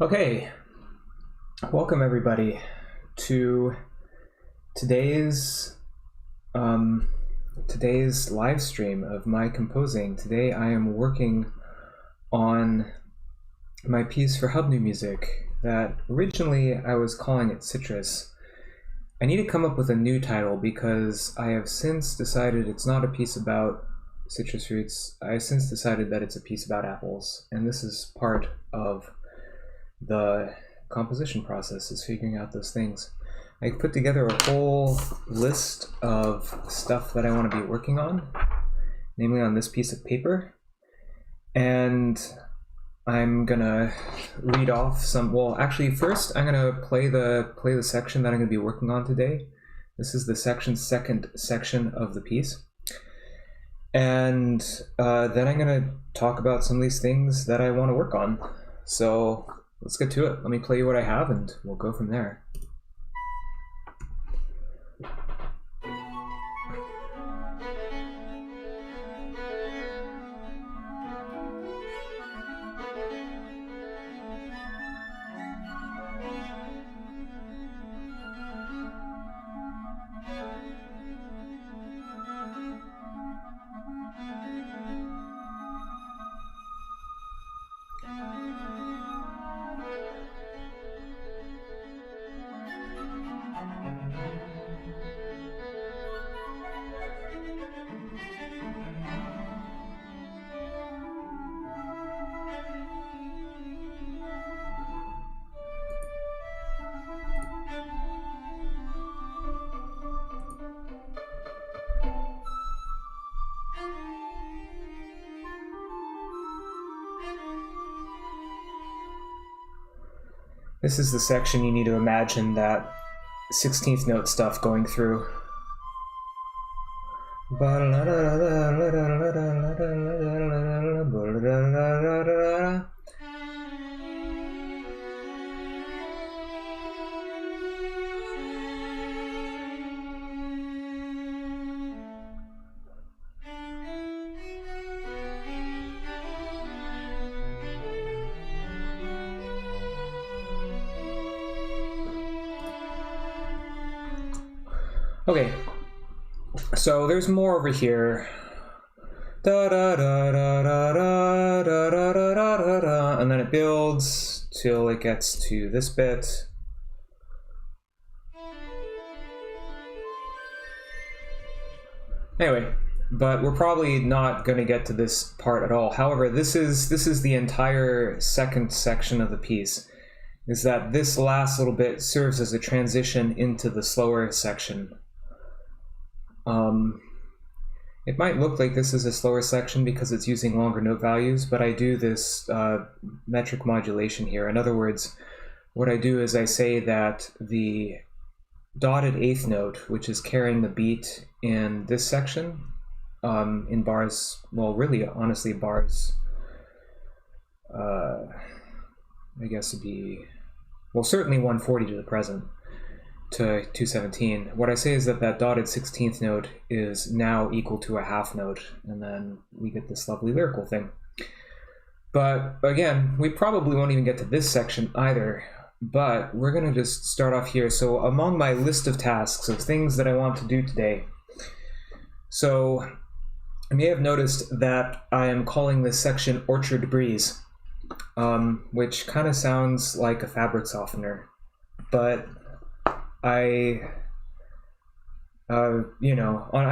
Okay, welcome everybody to today's live stream of my composing. Today I am working on my piece for Hub New Music that originally I was calling it Citrus. I need to come up with a new title because I have since decided it's not a piece about citrus fruits. I have since decided that it's a piece about apples, and this is part of the composition process, is figuring out those things. I put together a whole list of stuff that I want to be working on, namely on this piece of paper, and I'm gonna read off some. Well, actually, first I'm gonna play the section that I'm gonna be working on today. This is the second section of the piece, and then I'm gonna talk about some of these things that I want to work on. So let's get to it. Let me play you what I have and we'll go from there. This is the section you need to imagine that 16th note stuff going through. Okay, so there's more over here. Da da da da da da da da da da da, and then it builds till it gets to this bit. Anyway, but we're probably not going to get to this part at all. However, this is the entire second section of the piece. Is that this last little bit serves as a transition into the slower section. It might look like this is a slower section because it's using longer note values, but I do this metric modulation here. In other words, what I do is I say that the dotted eighth note, which is carrying the beat in this section, in bars, well, really, honestly, bars, I guess it'd be, well, certainly 140 to the present, to 217. What I say is that that dotted 16th note is now equal to a half note, and then we get this lovely lyrical thing. But again, we probably won't even get to this section either, but we're going to just start off here. So among my list of tasks of things that I want to do today, so you may have noticed that I am calling this section Orchard Breeze, which kind of sounds like a fabric softener, but I'm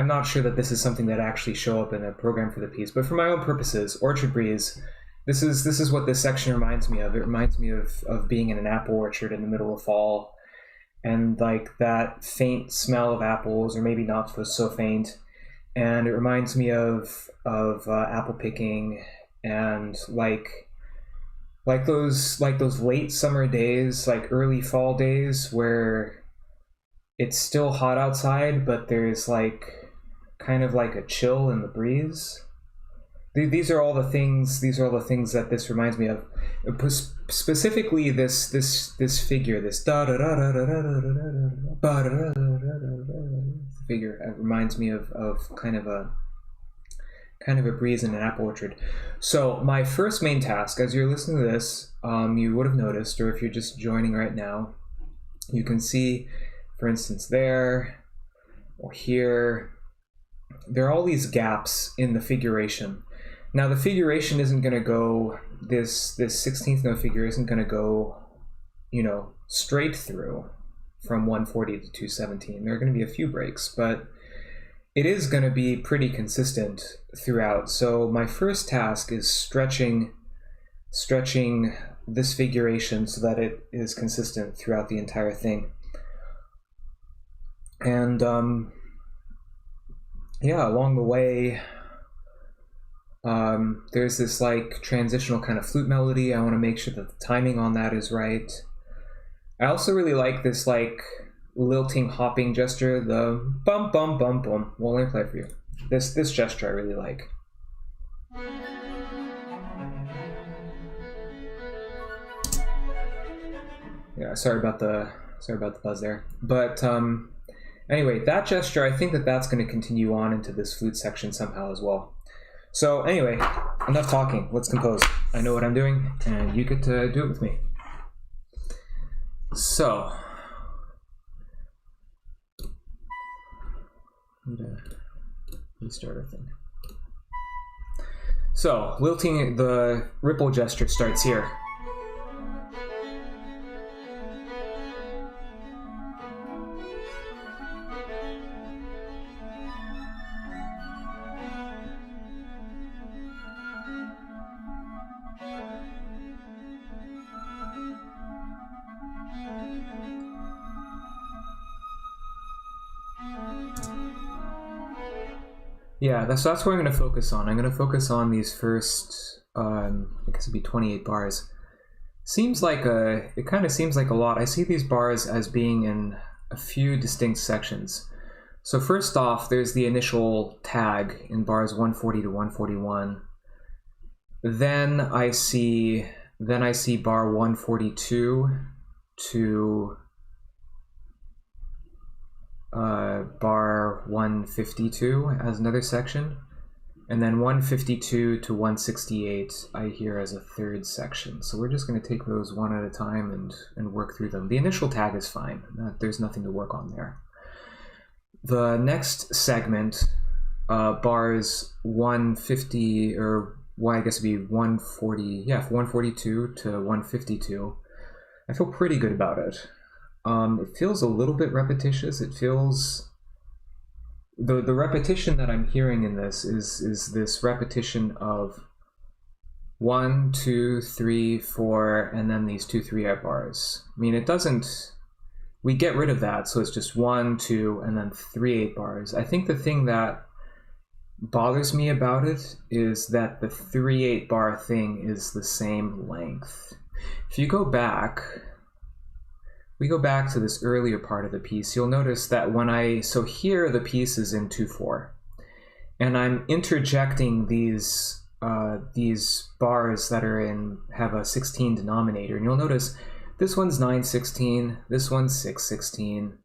not sure that this is something that actually show up in a program for the piece, but for my own purposes, Orchard Breeze, this is what this section reminds me of. It reminds me of being in an apple orchard in the middle of fall, and like that faint smell of apples, or maybe not so faint, and it reminds me of apple picking, and like those late summer days, like early fall days, where it's still hot outside, but there's like kind of like a chill in the breeze. These are all the things that this reminds me of. Specifically, this figure, this da da da da da da da da da figure reminds me of kind of a kind of a breeze in an apple orchard. So my first main task, as you're listening to this, you would have noticed, or if you're just joining right now, you can see, for instance, there or here, there are all these gaps in the figuration. Now the figuration isn't going to go, this 16th note figure isn't going to go, straight through from 140 to 217. There are going to be a few breaks, but it is going to be pretty consistent throughout. So my first task is stretching this figuration so that it is consistent throughout the entire thing. And along the way, there's this like transitional kind of flute melody. I want to make sure that the timing on that is right. I also really like this like lilting hopping gesture, the bum bum bum bum. Well, let me play it for you. This gesture I really like. Yeah, sorry about the buzz there. But anyway, that gesture, I think that's going to continue on into this flute section somehow as well. So anyway, enough talking. Let's compose. I know what I'm doing, and you get to do it with me. So, restart our thing. So, lilting, the ripple gesture starts here. Yeah, that's what I'm going to focus on. I'm going to focus on these first, I guess it'd be 28 bars. It kind of seems like a lot. I see these bars as being in a few distinct sections. So first off, there's the initial tag in bars 140 to 141. Then I see bar 142 to bar 152 as another section, and then 152 to 168 I hear as a third section. So we're just going to take those one at a time and work through them. The initial tag is fine. There's nothing to work on there. The next segment, bars 150, or well, I guess it'd be 140, yeah, 142 to 152. I feel pretty good about it. It feels a little bit repetitious. It feels, the repetition that I'm hearing in this is this repetition of 1, 2, 3, 4, and then these 2 3/8 bars. I mean, it doesn't, we get rid of that, so it's just 1, 2, and then 3/8 bars. I think the thing that bothers me about it is that the 3/8 bar thing is the same length. If you go back, we go back to this earlier part of the piece, you'll notice that so here the piece is in 2/4, and I'm interjecting these bars that have a 16 denominator, and you'll notice this one's 9/16, this one's 6/16,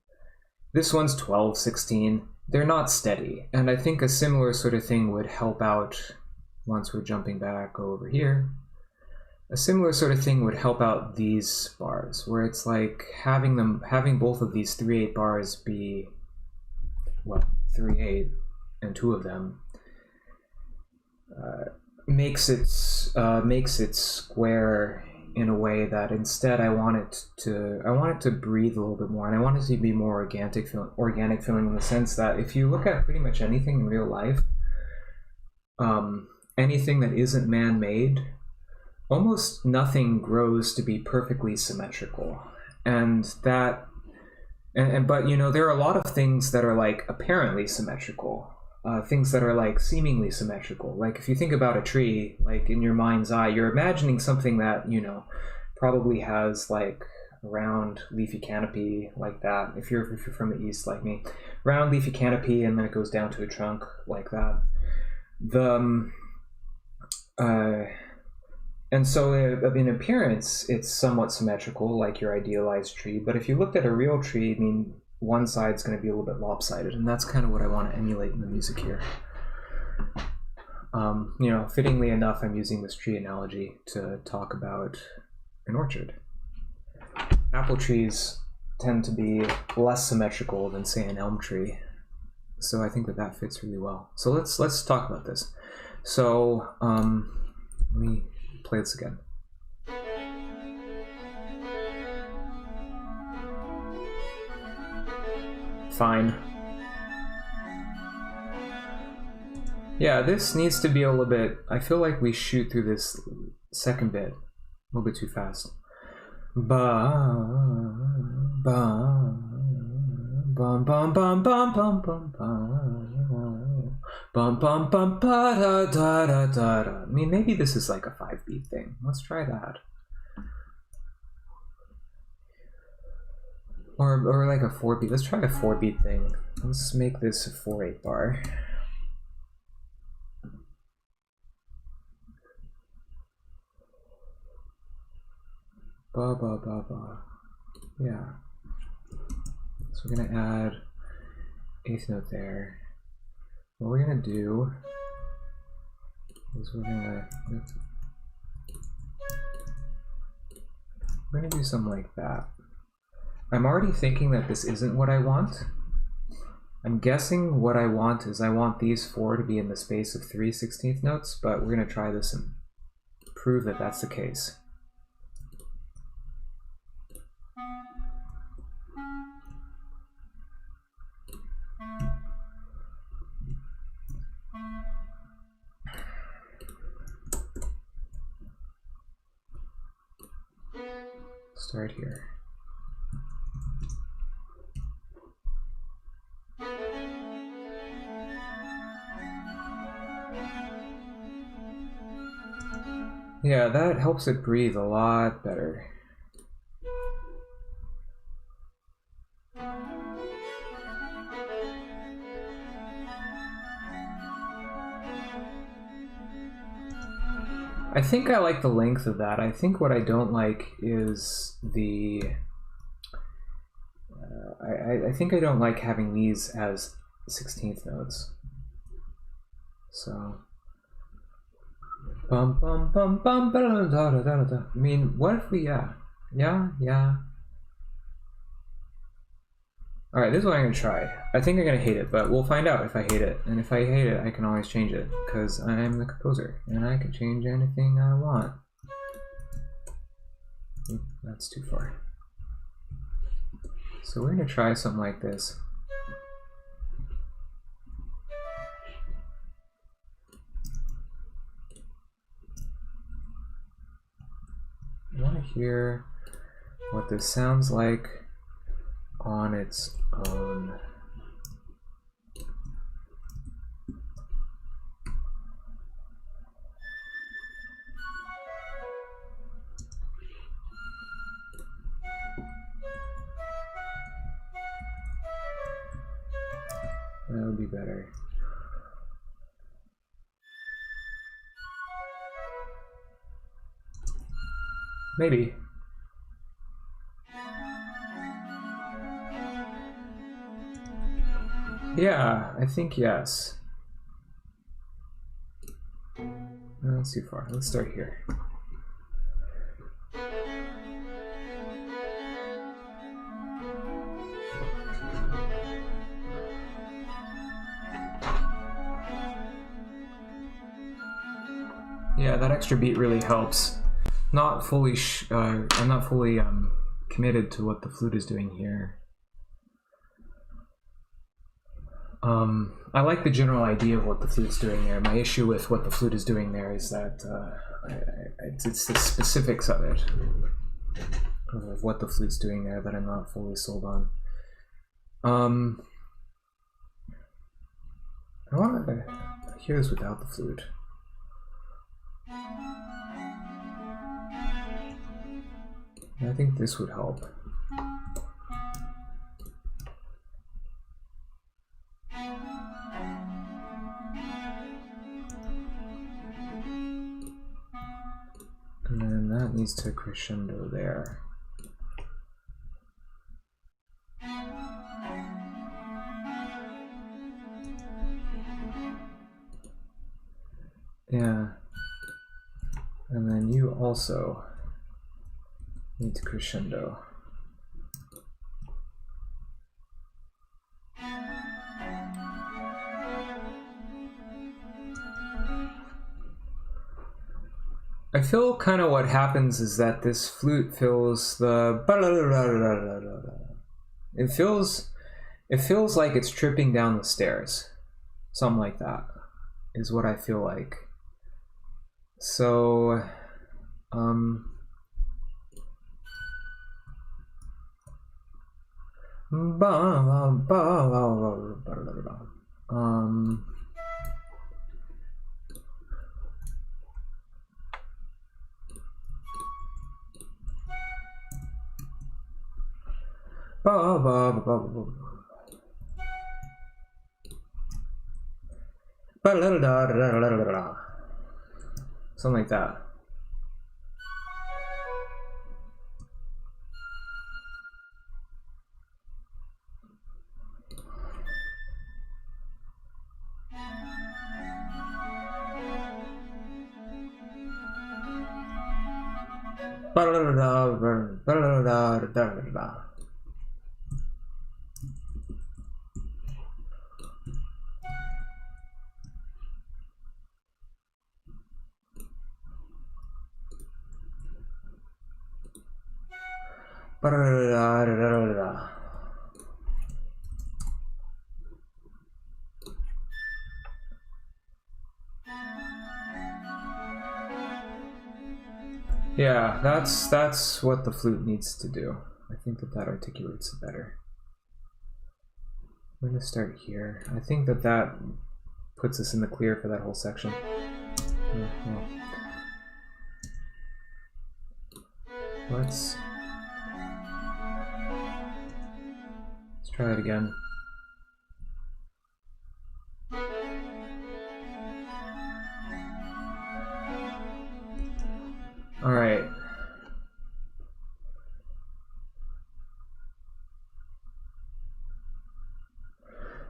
this one's 12/16. They're not steady, and I think a similar sort of thing would help out once we're jumping back over here. A similar sort of thing would help out these bars, where it's like having both of these 3/8 bars be, well, 3/8, and 2 of them makes it square in a way that instead I want it to breathe a little bit more, and I want it to be more organic feeling in the sense that if you look at pretty much anything in real life, anything that isn't man-made, almost nothing grows to be perfectly symmetrical. But there are a lot of things that are like apparently symmetrical, things that are like seemingly symmetrical. Like if you think about a tree, like in your mind's eye, you're imagining something that, probably has like a round leafy canopy like that. If you're from the East like me, round leafy canopy, and then it goes down to a trunk like that. And so in appearance, it's somewhat symmetrical, like your idealized tree. But if you looked at a real tree, I mean, one side's going to be a little bit lopsided, and that's kind of what I want to emulate in the music here. You know, fittingly enough, I'm using this tree analogy to talk about an orchard. Apple trees tend to be less symmetrical than, say, an elm tree, so I think that that fits really well. So let's talk about this. So let me play this again. Fine. Yeah, this needs to be a little bit, I feel like we shoot through this second bit a little bit too fast. Ba ba bum bum bum bum bum bum bum bum bum bum ba da da da da da. I mean, maybe this is like a 5-beat thing. Let's try that. Or like a 4-beat. Let's try a 4-beat thing. Let's make this a 4/8 bar. Ba ba ba ba. Yeah. So we're gonna add 8th note there. What we're gonna do is we're gonna do something like that. I'm already thinking that this isn't what I want. I'm guessing what I want is I want these 4 to be in the space of 3 16th notes, but we're gonna try this and prove that that's the case. Start here. Yeah, that helps it breathe a lot better. I think I like the length of that. I think what I don't like is the... I think I don't like having these as 16th notes. So... Bum bum bum bum da da da da da da. I mean, what if we... Yeah. Alright, this is what I'm gonna try. I think I'm gonna hate it, but we'll find out if I hate it. And if I hate it, I can always change it, because I'm the composer, and I can change anything I want. Oop, that's too far. So we're gonna try something like this. I want to hear what this sounds like on its own. That would be better. Maybe. Yeah, I think yes. No, that's too far. Let's start here. Yeah, that extra beat really helps. Not fully, I'm not fully committed to what the flute is doing here. I like the general idea of what the flute's doing there. My issue with what the flute is doing there is that it's the specifics of it, of what the flute's doing there, that I'm not fully sold on. I want to hear this without the flute. I think this would help. And then that needs to crescendo there. also need to crescendo. I feel kind of what happens is that this flute feels the it feels like it's tripping down the stairs. Something like that is what I feel like. So something like that. Yeah, that's what the flute needs to do. I think that articulates it better. I'm going to start here. I think that puts us in the clear for that whole section. Let's try it again. All right.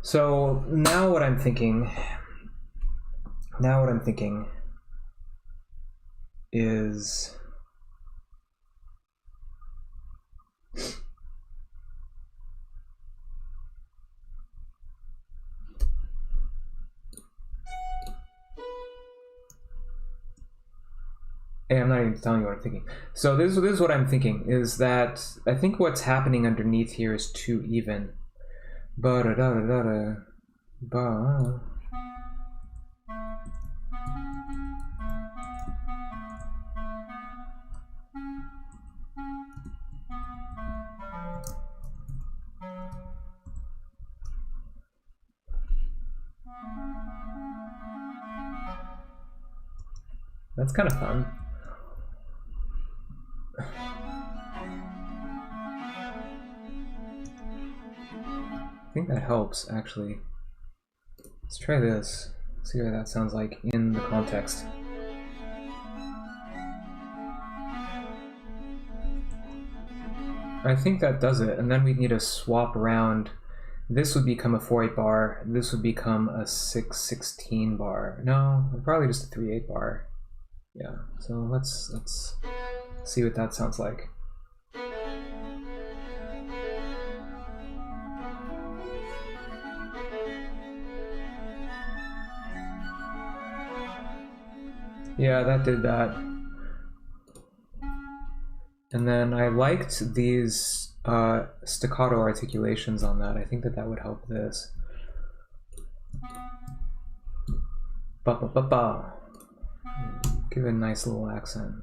So now what I'm thinking is hey, I'm not even telling you what I'm thinking. So this is what I'm thinking, is that I think what's happening underneath here is too even. Ba-da-da-da-da-ba. That's kind of fun. I think that helps, actually. Let's try this. See what that sounds like in the context. I think that does it, and then we need to swap around. This would become a 4/8 bar. This would become a 6/16 bar. No, probably just a 3/8 bar. Yeah. So let's see what that sounds like. Yeah, that did that. And then I liked these staccato articulations on that. I think that would help this. Ba ba ba ba. Give it a nice little accent.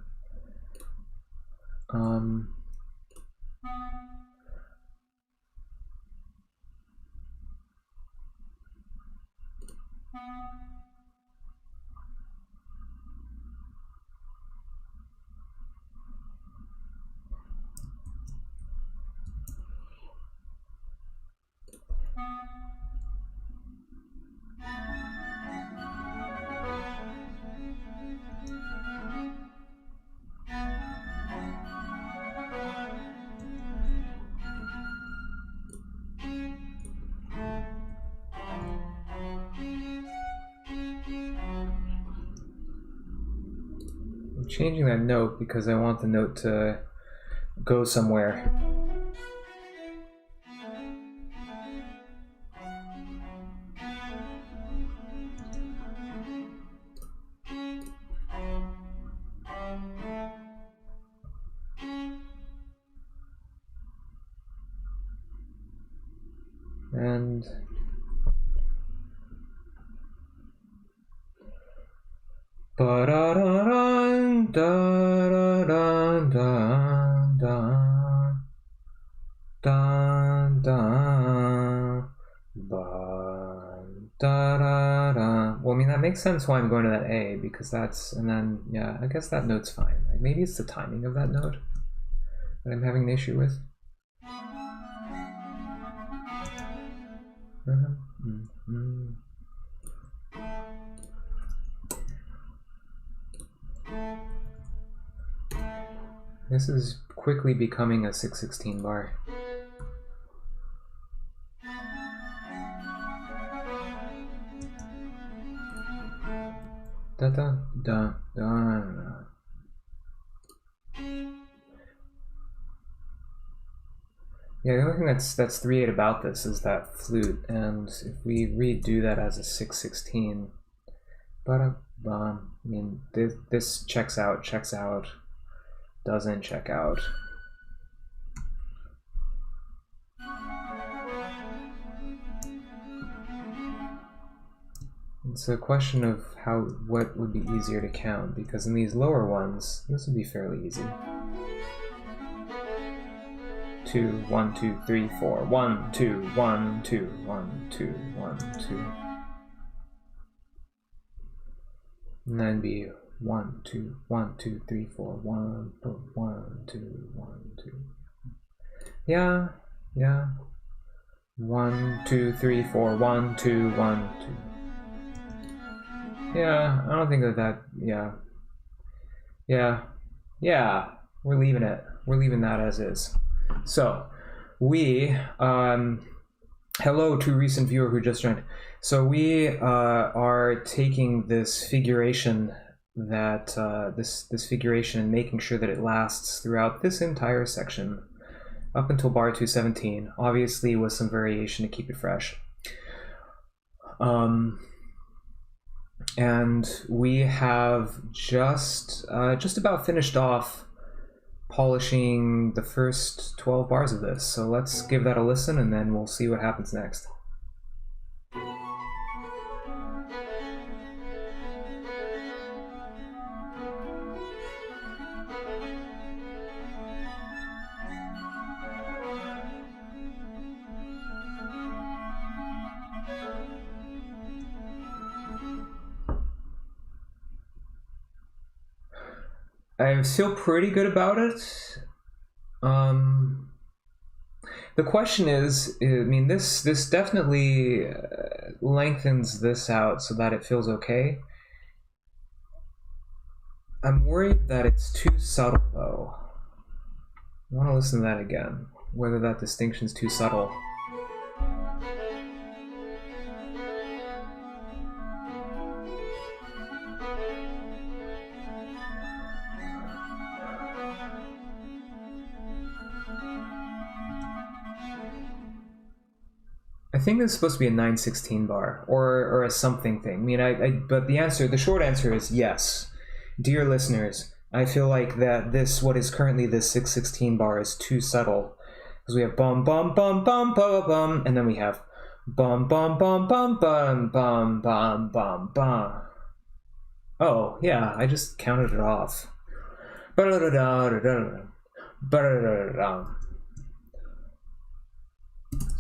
changing that note because I want the note to go somewhere. And ba-da-da-dun, da-da-dun, dun, dun, dun, dun, ba-da-da-da. Well, I mean, that makes sense why I'm going to that A, because that's, and then, yeah, I guess that note's fine. Like, maybe it's the timing of that note that I'm having an issue with. This is quickly becoming a 6/16 bar. Da da da da. Yeah, the only thing that's 3/8 about this is that flute, and if we redo that as a 6/16, I mean, this checks out, doesn't check out. It's a question of what would be easier to count, because in these lower ones, this would be fairly easy. 2, 1, 2, 3, 4, 1, 2, 1, 2, 1, 2, 1, 2. And then be 1, 2, 1, 2, 3, 4, 1, 1, 2, 1, 2. Yeah. 1, 2, 3, 4, 1, 2, 1, 2. Yeah, I don't think that, yeah. We're leaving it. We're leaving that as is. So, we, hello to recent viewer who just joined. So we are taking this figuration that, this figuration and making sure that it lasts throughout this entire section up until bar 217, obviously with some variation to keep it fresh. And we have just about finished off polishing the first 12 bars of this. So let's give that a listen and then we'll see what happens next. I feel pretty good about it. The question is, I mean, this definitely lengthens this out so that it feels okay. I'm worried that it's too subtle, though. I want to listen to that again, whether that distinction's too subtle. I think this is supposed to be a 9/16 bar or a something thing. I mean, but the short answer is yes. Dear listeners, I feel like that what is currently this 6/16 bar is too subtle, because we have bum bum bum bum bum bum, and then we have bum bum bum bum bum bum bum bum bum. Oh yeah, I just counted it off. Let's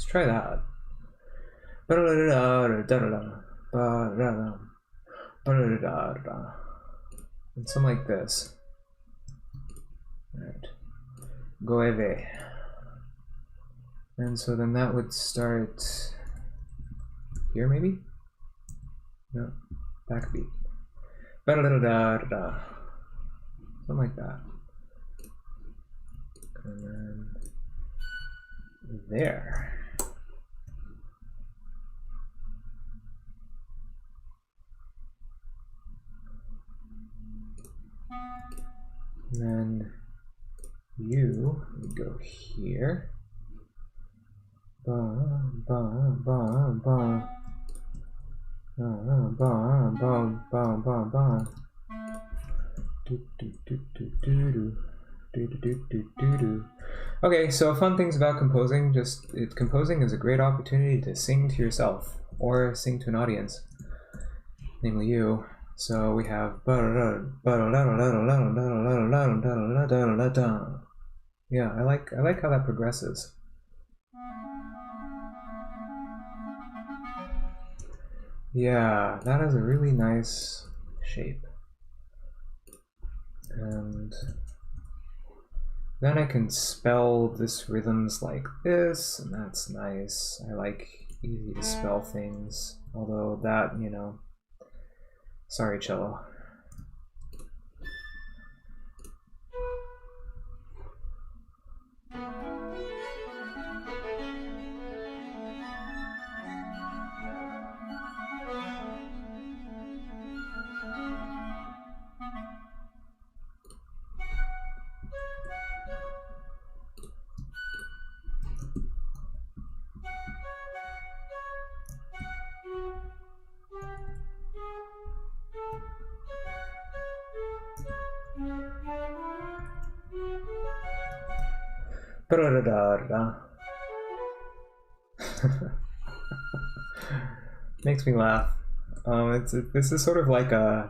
try that. And something like this. Alright. Goeve. And so then that would start here, maybe? No. Backbeat. Something like that. And then there. And then you go here. Ba, ba, ba, ba. Ba, ba, ba, ba, ba, ba. Do, do, do, do, do, do. Do, do, do, do, do, do. Okay, so fun things about composing. Composing is a great opportunity to sing to yourself or sing to an audience, namely you. So we have yeah, I like how that progresses. Yeah, that has a really nice shape. And then I can spell this rhythms like this, and that's nice. I like easy to spell things, although that, you know, sorry, cello. Makes me laugh. This is sort of like a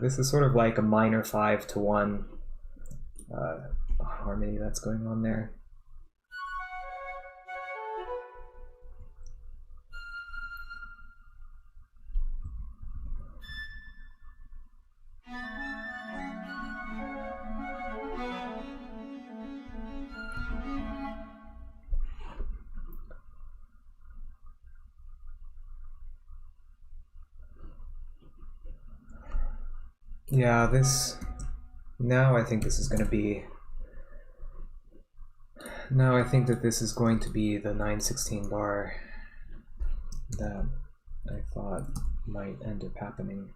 minor 5-to-1 harmony that's going on there. Yeah, now I think this is going to be, now I think that this is going to be the 9/16 bar that I thought might end up happening.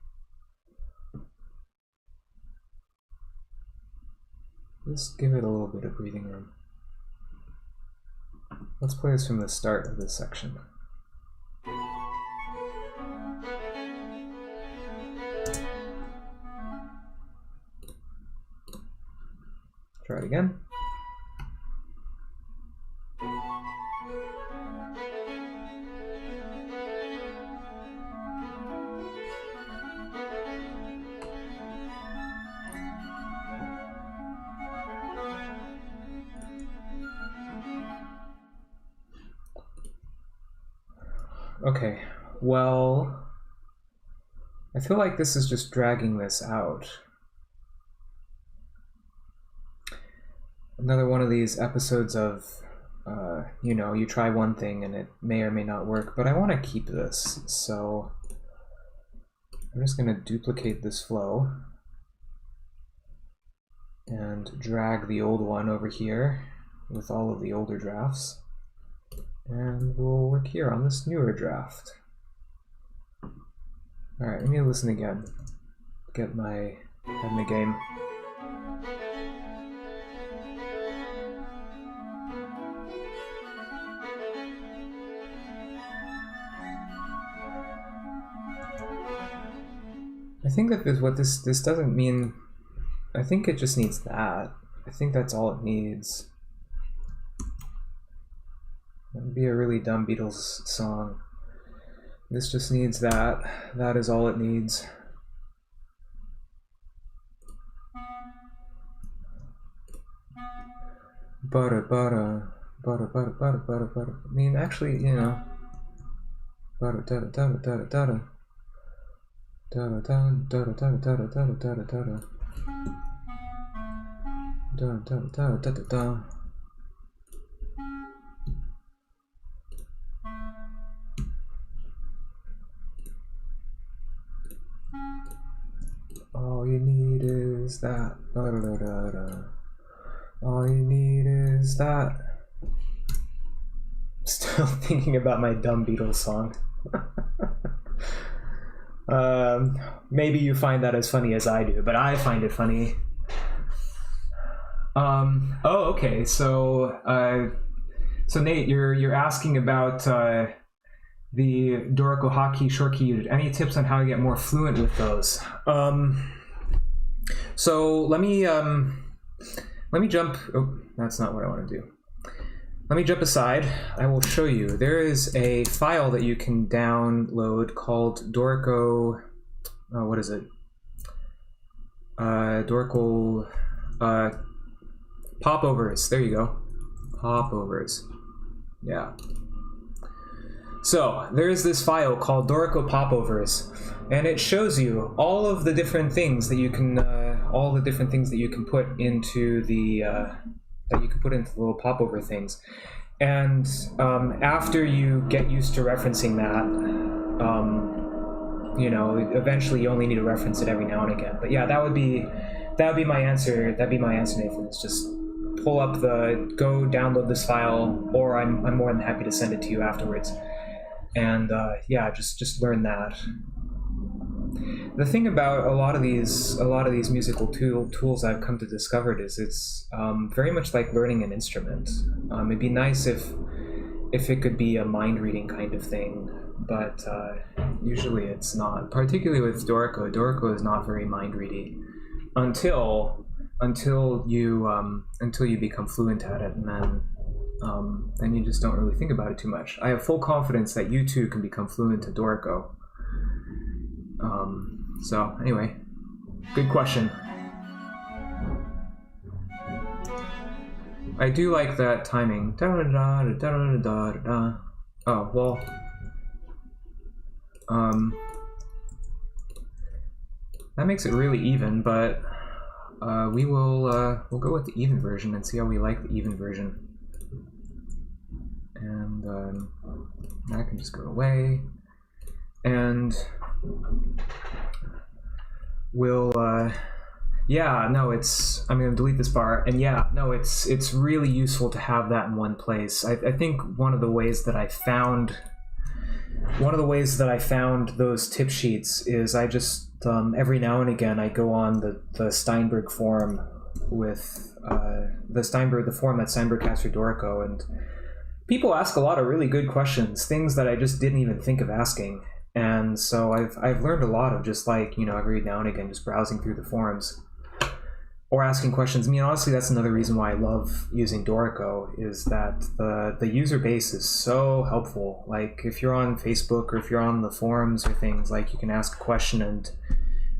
Just give it a little bit of breathing room. Let's play this from the start of this section. Try it again. Okay, well, I feel like this is just dragging this out. Another one of these episodes of, you know, you try one thing and it may or may not work, but I want to keep this, so I'm just going to duplicate this flow and drag the old one over here with all of the older drafts, and we'll work here on this newer draft. Alright, let me listen again, get my head in the game. I think that this doesn't mean, I think it just needs that. I think that's all it needs. That would be a really dumb Beatles song. This just needs that. That is all it needs. Butter, butter, butter, butter, butter, butter, butter. I mean, actually, you know, butter, butter, butter, butter, butter. Da da da da da da da da da da da da da da da da da da. All you need is that. Da da da da da. All you need is that. Still thinking about my dumb Beatles song. Maybe you find that as funny as I do, but I find it funny. Oh, okay. So Nate, you're asking about the Dorico hotkey, short key unit. Any tips on how to get more fluent with those? So let me jump. Oh, that's not what I want to do. Let me jump aside. I will show you. There is a file that you can download called Dorico. What is it? Dorico popovers. There you go. Popovers. Yeah. So there's this file called Dorico popovers, and it shows you all of the different things that you can, put into the little popover things. And after you get used to referencing that, eventually you only need to reference it every now and again. But yeah, that would be my answer. That'd be my answer, Nathan. It's just go download this file, or I'm more than happy to send it to you afterwards. And just learn that. The thing about a lot of these musical tools I've come to discover is it's very much like learning an instrument. It'd be nice if it could be a mind reading kind of thing, but usually it's not. Particularly with Dorico. Dorico is not very mind ready until you become fluent at it, and then you just don't really think about it too much. I have full confidence that you too can become fluent at Dorico. So anyway, good question. I do like that timing. Oh, well. That makes it really even, but we'll go with the even version and see how we like the even version. And that can just go away. And we'll I'm going to delete this bar, and it's really useful to have that in one place. I think one of the ways that I found those tip sheets is I just every now and again I go on the Steinberg forum with the forum that Steinberg has for Dorico, and people ask a lot of really good questions, things that I just didn't even think of asking. And so I've learned a lot of just every now and again just browsing through the forums or asking questions. I mean, honestly, that's another reason why I love using Dorico, is that the user base is so helpful. Like if you're on Facebook or if you're on the forums or things, like you can ask a question and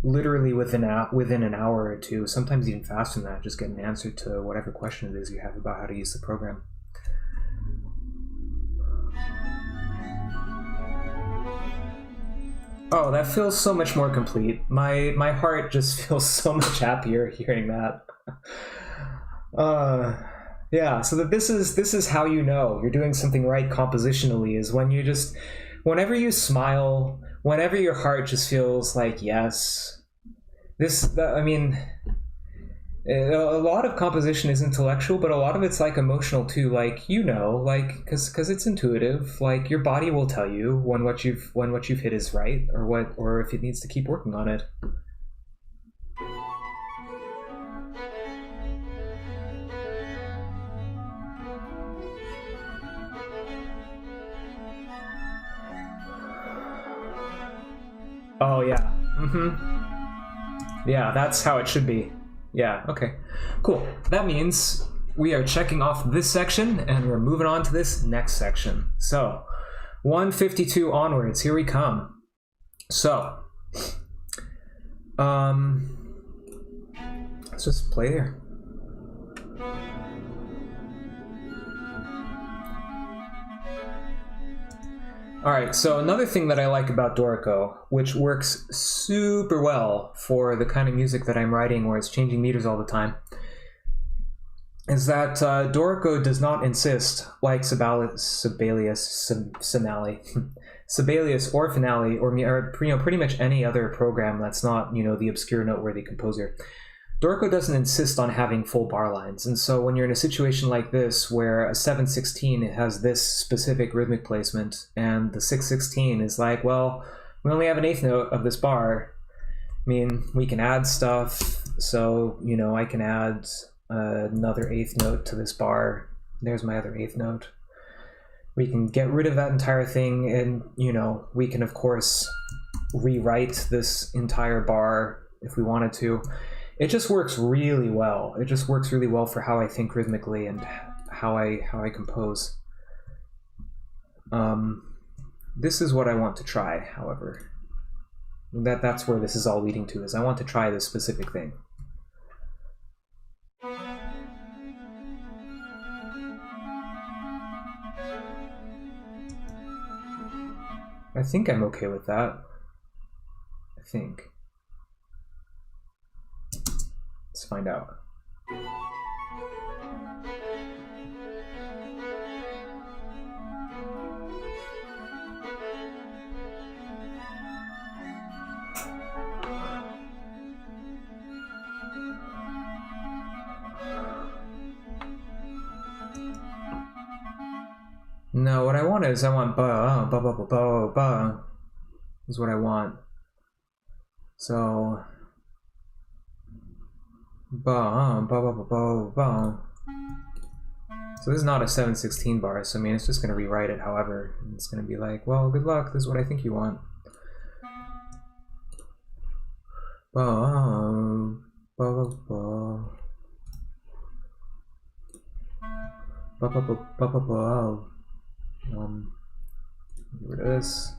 literally within an hour or two, sometimes even faster than that, just get an answer to whatever question it is you have about how to use the program. Oh, that feels so much more complete. My heart just feels so much happier hearing that. Yeah, so that this is how you know you're doing something right compositionally, is when whenever you smile, whenever your heart just feels like yes. A lot of composition is intellectual, but a lot of it's like emotional too. Like, because it's intuitive. Like your body will tell you when what you've hit is right, or if it needs to keep working on it. Oh yeah. Yeah, that's how it should be. Yeah, okay. Cool. That means we are checking off this section and we're moving on to this next section. So, 152 onwards, here we come. So, let's just play there. Alright, so another thing that I like about Dorico, which works super well for the kind of music that I'm writing where it's changing meters all the time, is that Dorico does not insist, like Sibelius or Finale, or pretty much any other program that's not the obscure noteworthy composer. Dorico doesn't insist on having full bar lines, and so when you're in a situation like this where a 7/16 has this specific rhythmic placement and the 6/16 is like, well, we only have an eighth note of this bar. I mean, we can add stuff, so I can add another eighth note to this bar. There's my other eighth note. We can get rid of that entire thing, and we can of course rewrite this entire bar if we wanted to. It just works really well. It just works really well for how I think rhythmically and how I compose. This is what I want to try, however. That's where this is all leading to, is I want to try this specific thing. I think I'm okay with that. I think. Let's find out. No, what I want is I want ba ba ba ba ba ba is what I want. So ba ba ba ba ba ba. So this is not a 7/16 bar, so I mean it's just gonna rewrite it however. It's gonna be like, well, good luck, this is what I think you want. Ba ba ba ba ba ba ba ba ba ba. Get rid of this.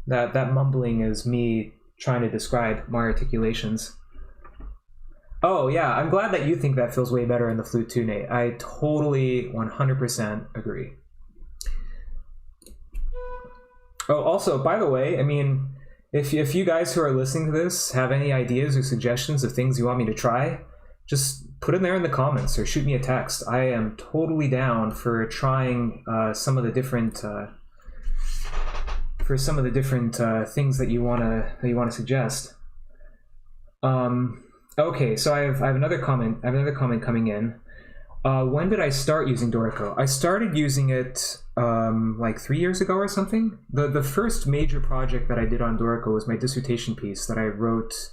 That mumbling is me trying to describe my articulations. Oh yeah, I'm glad that you think that feels way better in the flute too, Nate. I totally 100% agree. Oh, also, by the way, I mean, if you guys who are listening to this have any ideas or suggestions of things you want me to try, just put them there in the comments or shoot me a text. I am totally down for trying some of the different things that you wanna suggest. Okay, so I have another comment. I have another comment coming in. When did I start using Dorico? I started using it like 3 years ago or something. The first major project that I did on Dorico was my dissertation piece that I wrote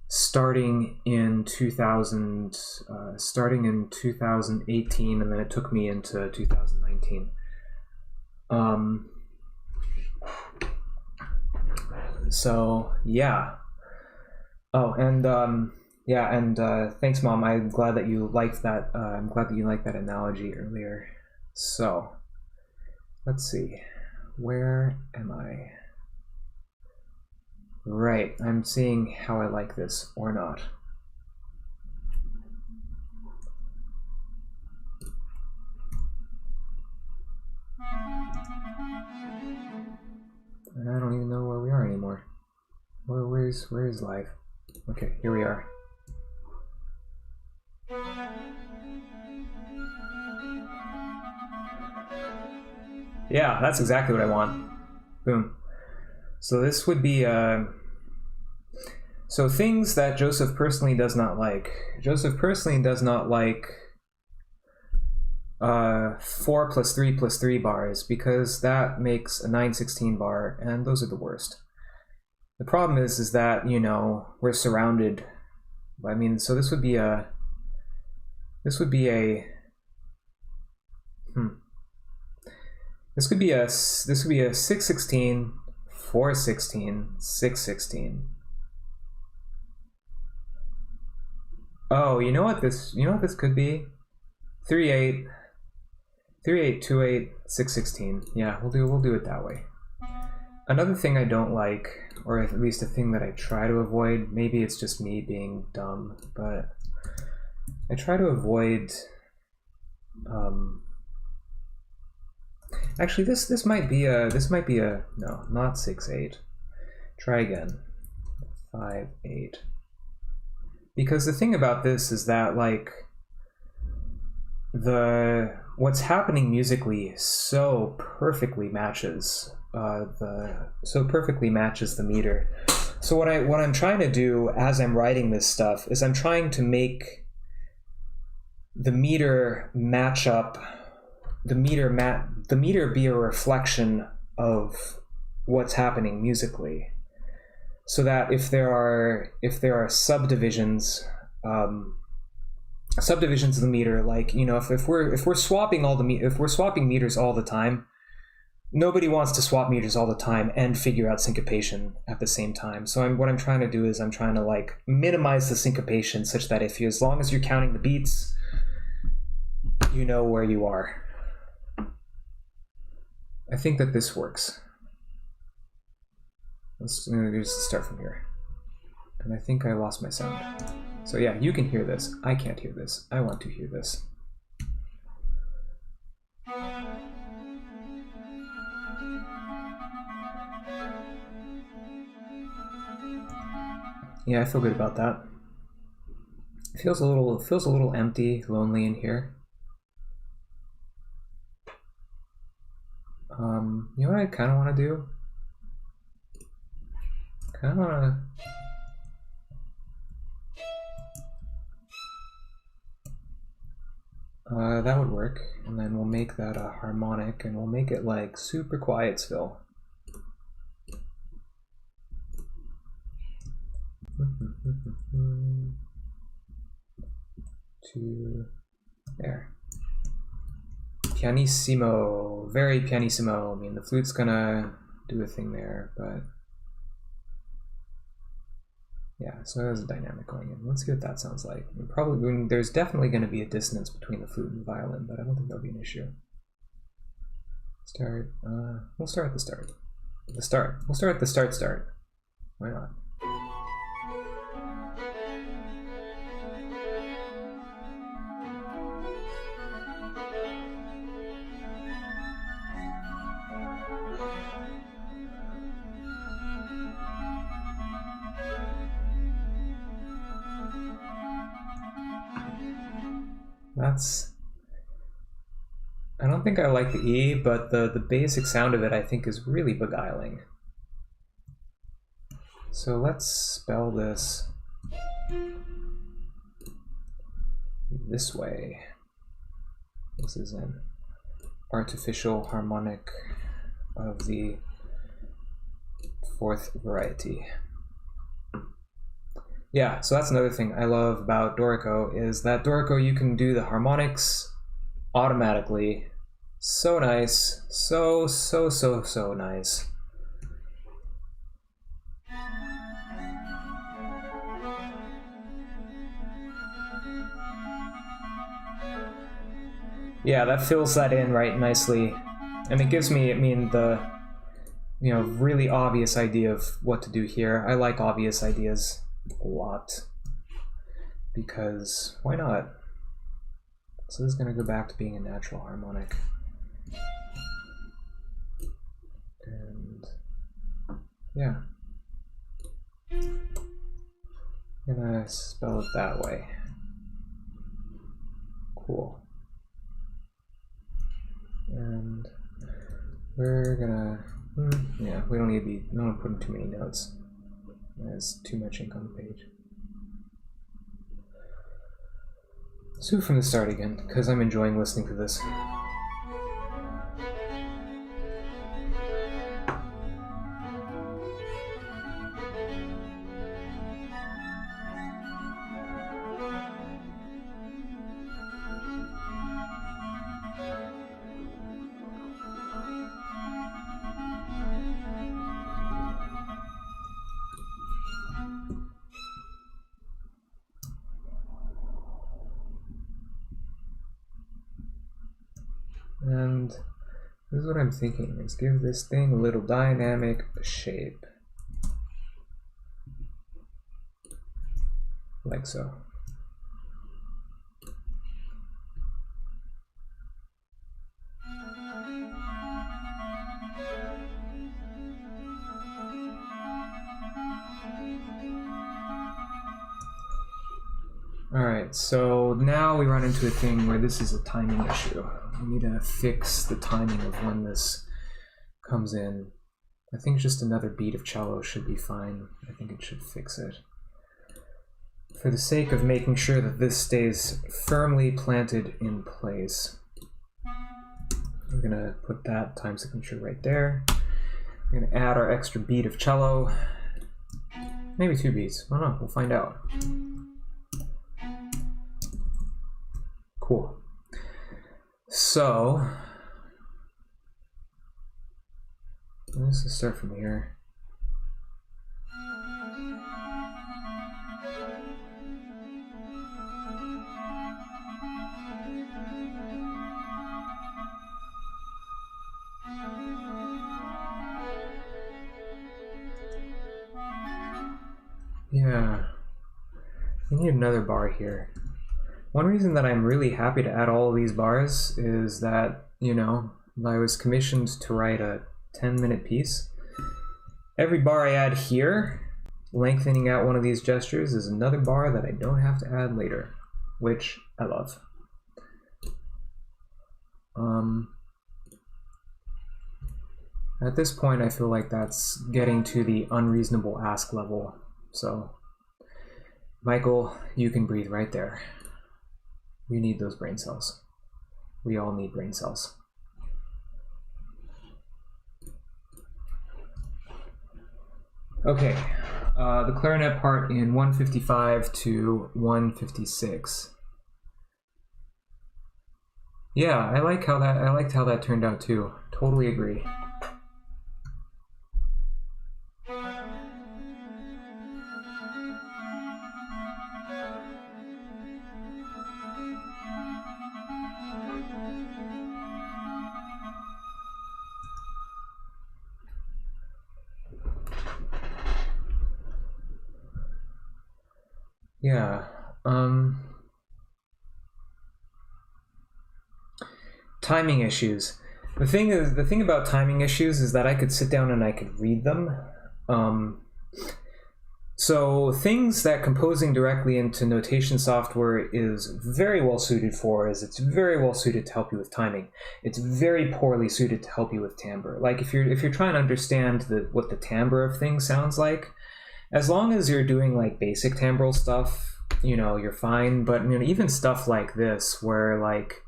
starting in 2018, and then it took me into 2019. So yeah. Oh, and yeah, and thanks, Mom. I'm glad that you liked that. I'm glad that you liked that analogy earlier. So, let's see. Where am I? Right, I'm seeing how I like this or not. And I don't even know where we are anymore. Where is live? Okay, here we are. Yeah, that's exactly what I want. Boom. So this would be so things that Joseph personally does not like. Joseph personally does not like 4 + 3 + 3 bars, because that makes a 9/16 bar, and those are the worst. The problem is that, you know, we're surrounded. I mean, so this would be a 6/16, 4/16, 6/16. Oh, you know what this could be? 3/8, 3/8, 2/8, 6/16. Yeah, we'll do it that way. Another thing I don't like, or at least a thing that I try to avoid, maybe it's just me being dumb, but I try to avoid actually this might be a no, not 6/8. Try again. 5/8. Because the thing about this is that, like, what's happening musically so perfectly matches the meter. So what I'm trying to do as I'm writing this stuff is I'm trying to make the meter match up, the meter be a reflection of what's happening musically, so that if there are subdivisions of the meter, like, you know, if we're swapping meters all the time, nobody wants to swap meters all the time and figure out syncopation at the same time. So what I'm trying to do is I'm trying to like minimize the syncopation such that as long as you're counting the beats, you know where you are. I think that this works. Let's just start from here. And I think I lost my sound. So yeah, you can hear this. I can't hear this. I want to hear this. Yeah, I feel good about that. It feels a little empty, lonely in here. You know what I kind of want to do? That would work, and then we'll make that a harmonic, and we'll make it like super quietsville. To there. Pianissimo, very pianissimo. I mean, the flute's gonna do a thing there, but yeah, so there's a dynamic going in. Let's see what that sounds like. There's definitely going to be a dissonance between the flute and the violin, but I don't think that'll be an issue. We'll start at the start. We'll start at the start. Why not? I don't think I like the E, but the basic sound of it I think is really beguiling. So let's spell this way. This is an artificial harmonic of the fourth variety. Yeah, so that's another thing I love about Dorico, is that Dorico, you can do the harmonics automatically. So nice. So nice. Yeah, that fills that in right nicely. And it gives me, the, really obvious idea of what to do here. I like obvious ideas a lot, because why not? So this is going to go back to being a natural harmonic. And yeah, I'm gonna spell it that way. Cool. And we're gonna, yeah, we don't want to put in too many notes. There's too much ink on the page. Let's do it from the start again, because I'm enjoying listening to this. And this is what I'm thinking, is give this thing a little dynamic shape. Like so. Alright, so now we run into a thing where this is a timing issue. We need to fix the timing of when this comes in. I think just another beat of cello should be fine. I think it should fix it. For the sake of making sure that this stays firmly planted in place, we're gonna put that time signature right there. We're gonna add our extra beat of cello. Maybe 2 beats. I don't know. We'll find out. Cool. So let's just start from here. Yeah, we need another bar here. One reason that I'm really happy to add all of these bars is that, you know, I was commissioned to write a 10-minute piece. Every bar I add here, lengthening out one of these gestures, is another bar that I don't have to add later, which I love. At this point, I feel like that's getting to the unreasonable ask level. So, Michael, you can breathe right there. You need those brain cells. We all need brain cells. Okay, the clarinet part in 155 to 156. Yeah, I liked how that turned out too. Totally agree. Yeah, timing issues. The thing about timing issues is that I could sit down and I could read them. So things that composing directly into notation software is very well suited for is it's very well suited to help you with timing. It's very poorly suited to help you with timbre. Like if you're trying to understand what the timbre of things sounds like, as long as you're doing like basic timbral stuff, you know, you're fine. But you know, even stuff like this, where like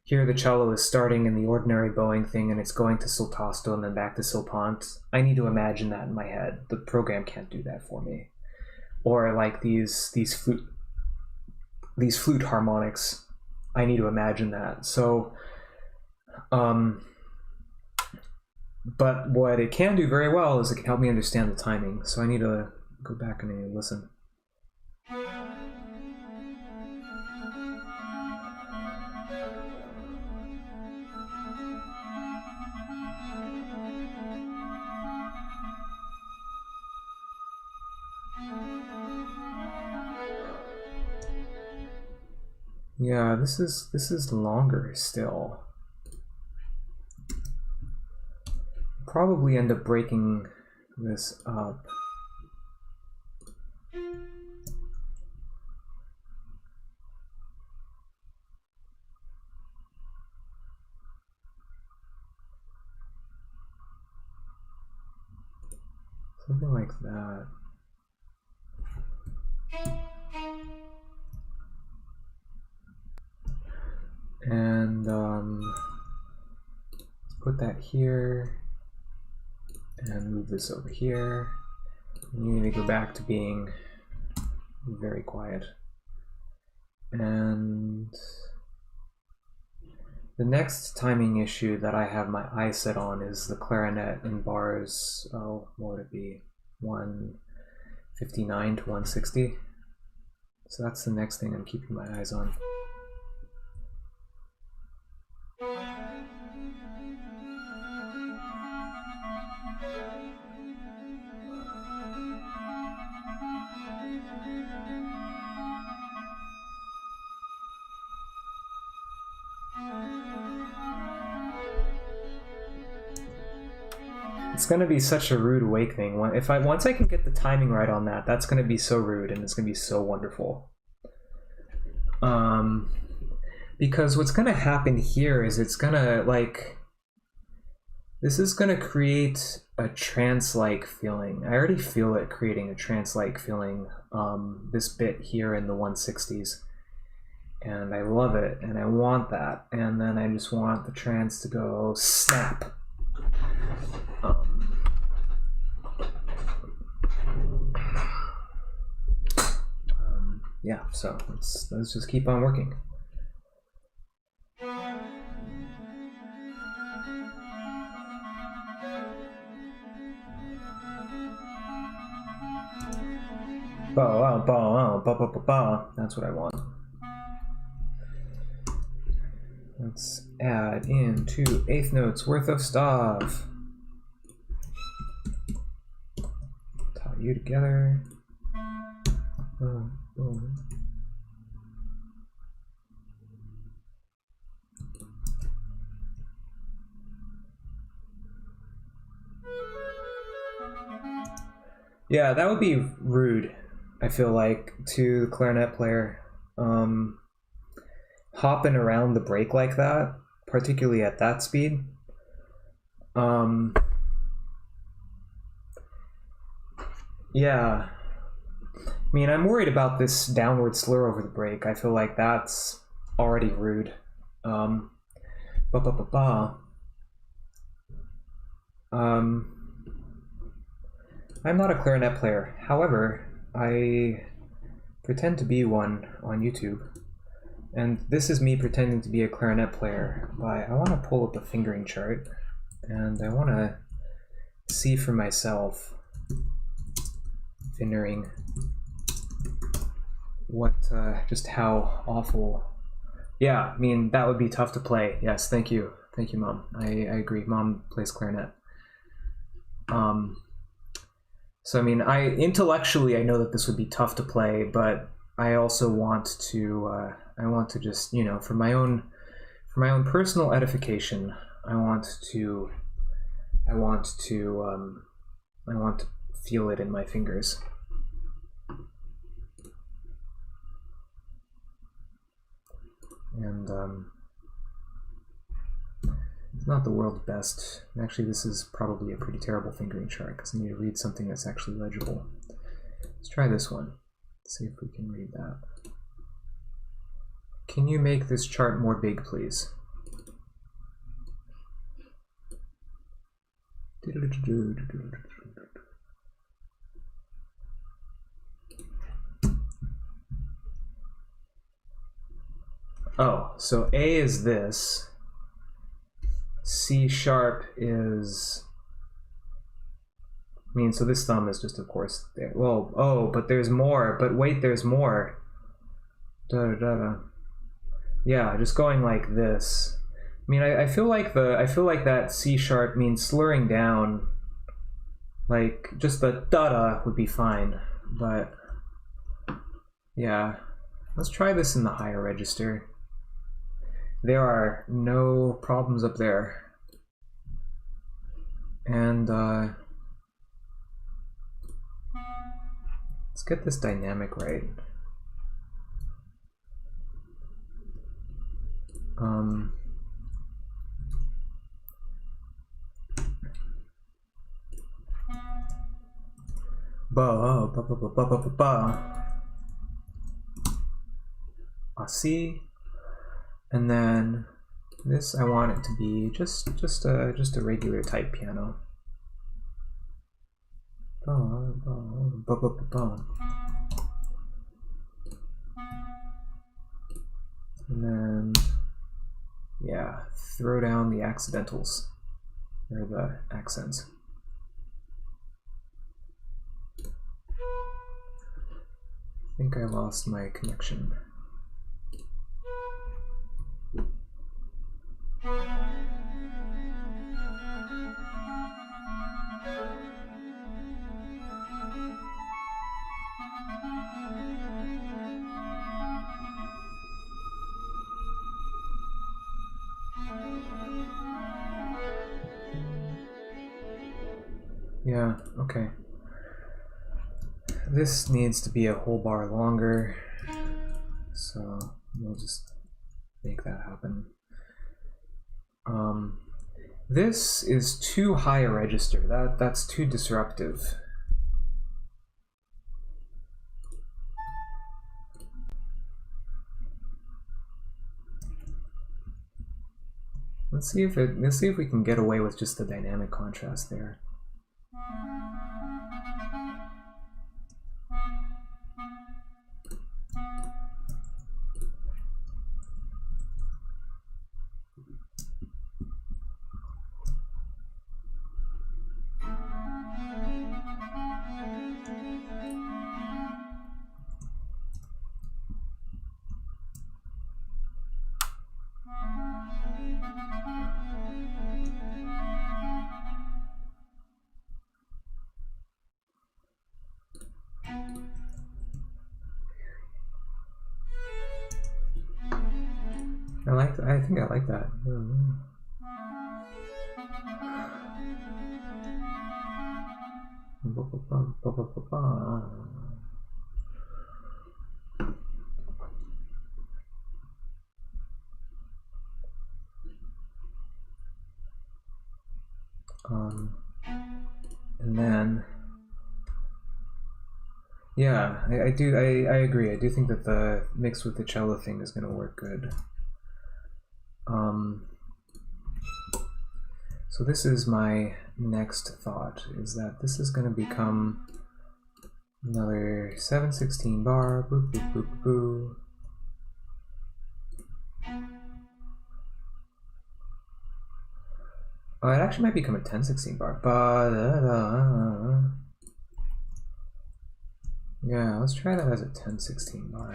here the cello is starting in the ordinary bowing thing and it's going to sul tasto and then back to sul pont, I need to imagine that in my head. The program can't do that for me. Or like these flute harmonics, I need to imagine that. So, but what it can do very well is it can help me understand the timing. So I need to go back and I need to listen. Yeah, this is longer still. Probably end up breaking this up. Something like that. And let's put that here and move this over here. You need to go back to being very quiet. And the next timing issue that I have my eye set on is the clarinet in bars, oh, what would it be? 159 to 160. So that's the next thing I'm keeping my eyes on. It's going to be such a rude awakening. Once I can get the timing right on that, that's going to be so rude and it's going to be so wonderful. Because what's going to happen here is it's going to, like, this is going to create a trance-like feeling. I already feel it creating a trance-like feeling, this bit here in the 160s. And I love it, and I want that. And then I just want the trance to go snap. yeah, so let's just keep on working. That's what I want. Let's add in 2 1/8 notes worth of stuff. Tie you together. Yeah, that would be rude, I feel like, to the clarinet player. Hopping around the break like that, particularly at that speed. Yeah. I mean, I'm worried about this downward slur over the break. I feel like that's already rude. I'm not a clarinet player. However, I pretend to be one on YouTube. And this is me pretending to be a clarinet player. But I want to pull up a fingering chart, and I want to see for myself, fingering, what, just how awful. Yeah, I mean, that would be tough to play. Yes, thank you. Thank you, Mom. I agree. Mom plays clarinet. So, I mean, intellectually, I know that this would be tough to play, but I also want to, just, you know, for my own personal edification, I want to feel it in my fingers. And it's not the world's best. Actually, this is probably a pretty terrible fingering chart because I need to read something that's actually legible. Let's try this one. Let's see if we can read that. Can you make this chart more big, please? Oh, so A is this. C sharp is, I mean, so this thumb is just, of course, there. Well, oh, but there's more. But wait, there's more. Yeah, just going like this. I mean, I feel like that C sharp means slurring down. Like just the da-da would be fine, but yeah, let's try this in the higher register. There are no problems up there. And let's get this dynamic right. C, and then this I want it to be just a regular type piano. And then, yeah, throw down the accidentals, or the accents. I think I lost my connection. Yeah, okay. This needs to be a whole bar longer, so we'll just make that happen. This is too high a register. That's too disruptive. Let's see if we can get away with just the dynamic contrast there. I think I like that. And then, yeah, I agree. I do think that the mix with the cello thing is going to work good. So this is my next thought, is that this is going to become another 7/16 bar, boop, boop, boop, boop. Oh, it actually might become a 10/16 bar. Yeah, let's try that as a 10/16 bar.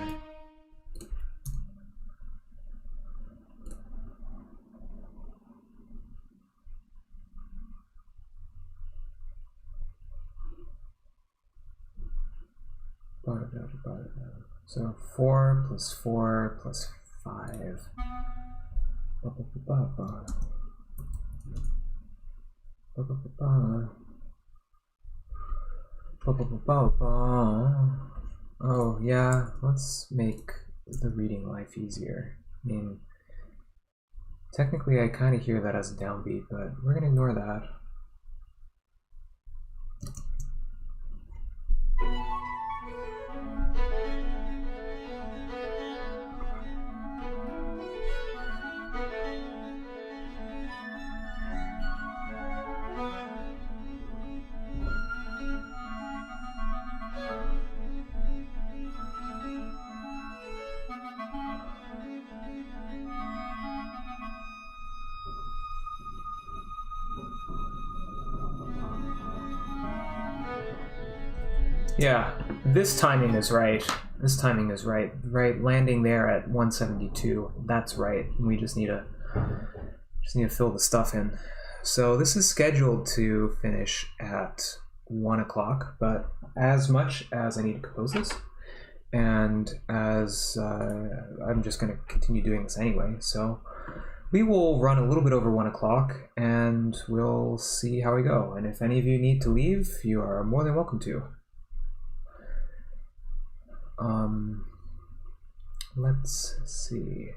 So 4 plus 4 plus 5. Oh yeah, let's make the reading life easier. I mean, technically I kind of hear that as a downbeat, but we're gonna ignore that. Yeah, this timing is right. This timing is right. Right, landing there at 172. That's right. We just need to fill the stuff in. So this is scheduled to finish at 1 o'clock, but as much as I need to compose this, and as I'm just going to continue doing this anyway, so we will run a little bit over 1 o'clock, and we'll see how we go. And if any of you need to leave, you are more than welcome to. Let's see.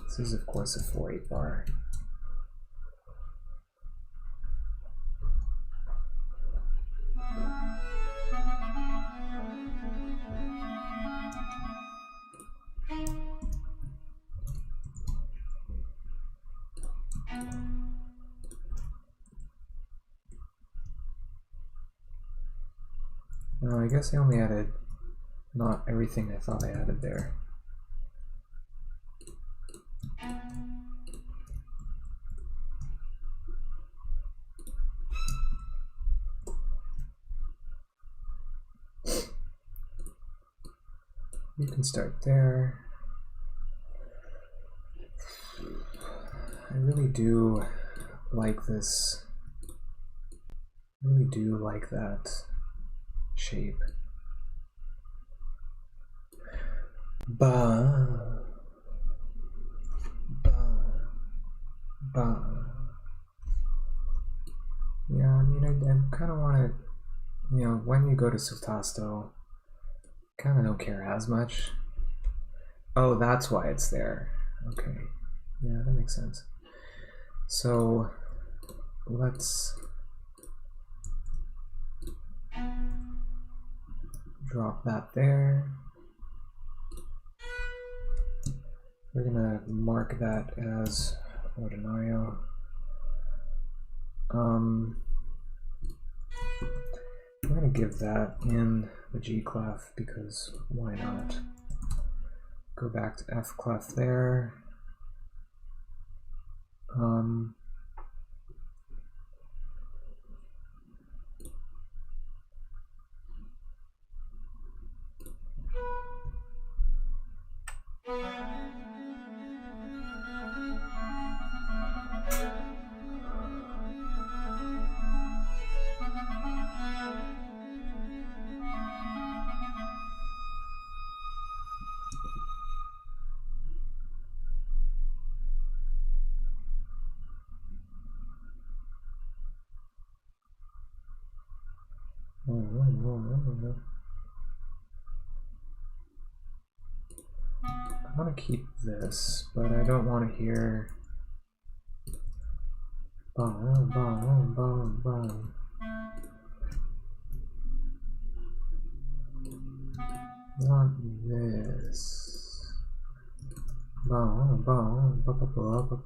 This is, of course, a 4/8 bar. No, I guess I only added not everything I thought I added there. You can start there. I really do like this. I really do like that shape. Ba, ba, ba. Yeah, I mean, I kind of want to, you know, when you go to sotasto, kind of don't care as much. Oh, that's why it's there. Okay, yeah, that makes sense. So let's drop that there. We're gonna mark that as ordinario. We're gonna give that in the G clef because why not? Go back to F clef there. I want to keep this, but I don't want to hear bum, bum, bum, bum. I want this. Bum, bum, bum, bum,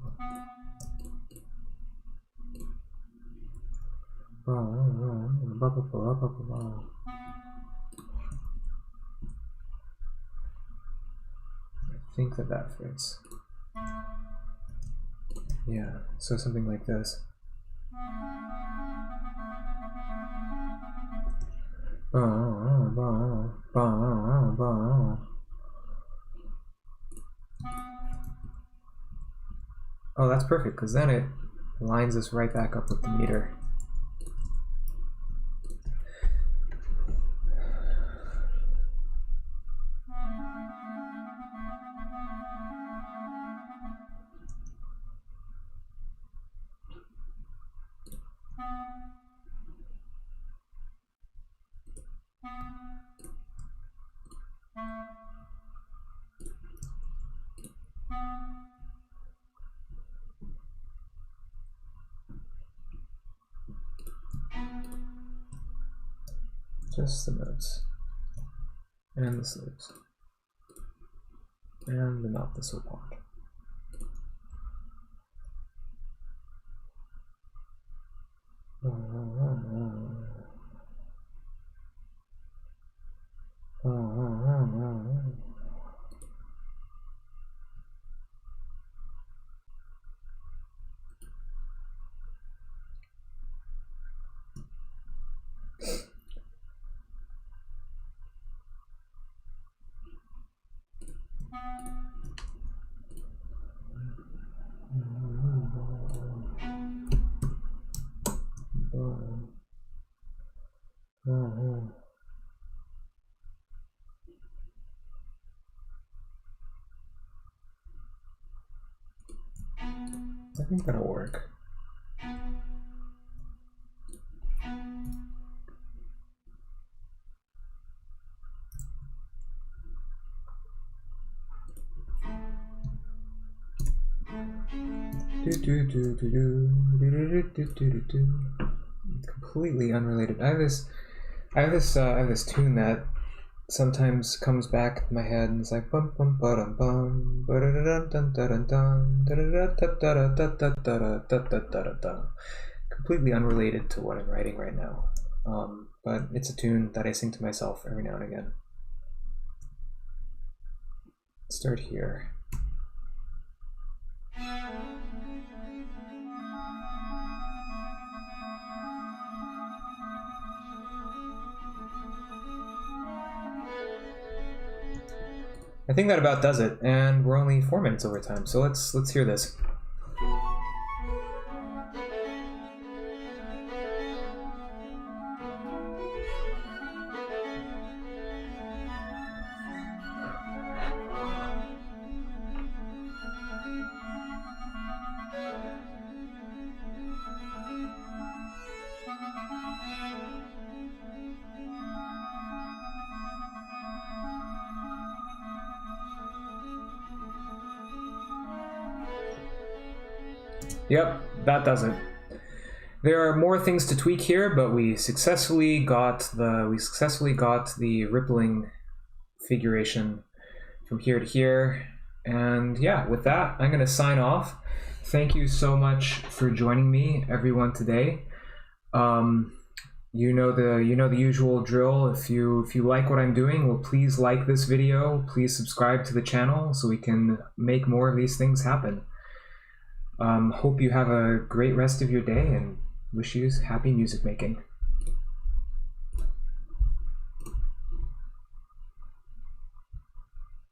bum, bum. I think that fits. Yeah, so something like this. Oh, that's perfect, because then it lines us right back up with the meter. Just the notes. And the sleeves. And the not the so part. I think that'll work. Completely unrelated. I have this tune that sometimes comes back in my head and it's like bum bum ba-dum bum completely unrelated to what I'm writing right now. But it's a tune that I sing to myself every now and again. Let's start here. I think that about does it, and we're only 4 minutes over time, so let's hear this. Yep, that does it. There are more things to tweak here, but we successfully got the rippling figuration from here to here. And yeah, with that, I'm gonna sign off. Thank you so much for joining me, everyone, today. You know the usual drill. If you like what I'm doing, well, please like this video. Please subscribe to the channel so we can make more of these things happen. Hope you have a great rest of your day and wish you happy music making.